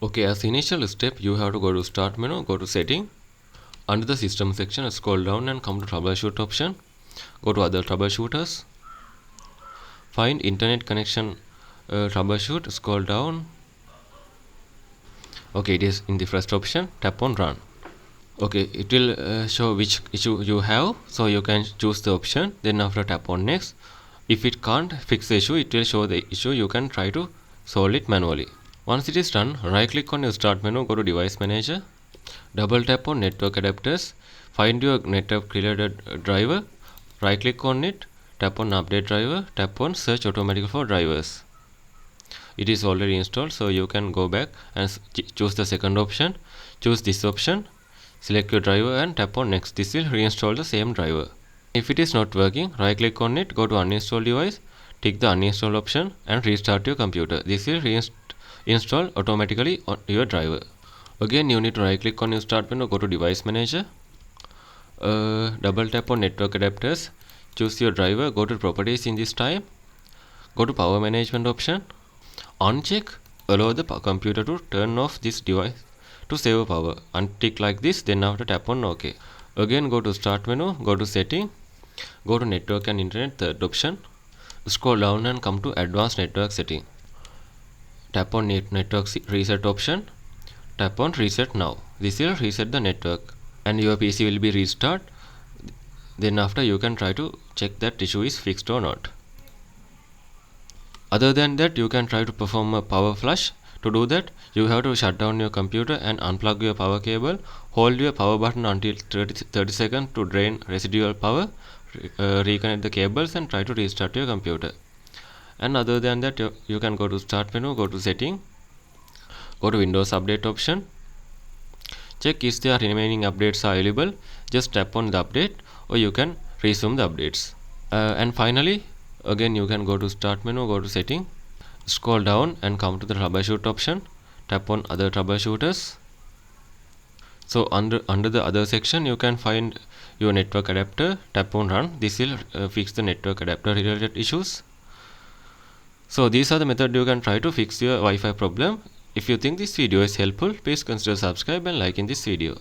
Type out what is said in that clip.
Okay, as initial step, you have to go to Start menu, go to Setting. Under the System section, scroll down and come to Troubleshoot option. Go to Other Troubleshooters. Find Internet Connection Troubleshoot. Scroll down. Okay, it is in the first option. Tap on Run. Okay, it will show which issue you have, so you can choose the option. Then after tap on Next. If it can't fix the issue, it will show the issue. You can try to solve it manually. Once it is done, right click on your Start menu, go to Device Manager, double tap on Network Adapters, find your network related driver, right click on it, tap on Update Driver, tap on Search Automatically for Drivers. It is already installed, so you can go back and choose the second option, choose this option, select your driver and tap on Next. This will reinstall the same driver. If it is not working, right click on it, go to Uninstall Device, tick the Uninstall option and restart your computer. This will install automatically on your driver. Again, you need to right click on your Start menu, go to Device Manager, double tap on Network Adapters, choose your driver, go to Properties in this time, go to Power Management option, uncheck allow the computer to turn off this device to save power, untick like this, then after tap on OK. Again, go to Start menu, go to Setting, go to Network and Internet, third option, scroll down and come to Advanced Network Setting. Tap on Network Reset option, tap on Reset Now. This will reset the network and your PC will be restart. Then after you can try to check that issue is fixed or not. Other than that, you can try to perform a power flush. To do that, you have to shut down your computer and unplug your power cable. Hold your power button until 30 seconds to drain residual power. Reconnect the cables and try to restart your computer. And other than that, you can go to Start menu, go to Setting, go to Windows Update option, check if the remaining updates are available. Just tap on the update or you can resume the updates. And finally, again you can go to Start menu, go to Setting, scroll down and come to the Troubleshoot option, tap on Other Troubleshooters. So under the Other section, you can find your network adapter, tap on Run. This will fix the network adapter related issues. So these are the methods you can try to fix your Wi-Fi problem. If you think this video is helpful, please consider subscribe and liking this video.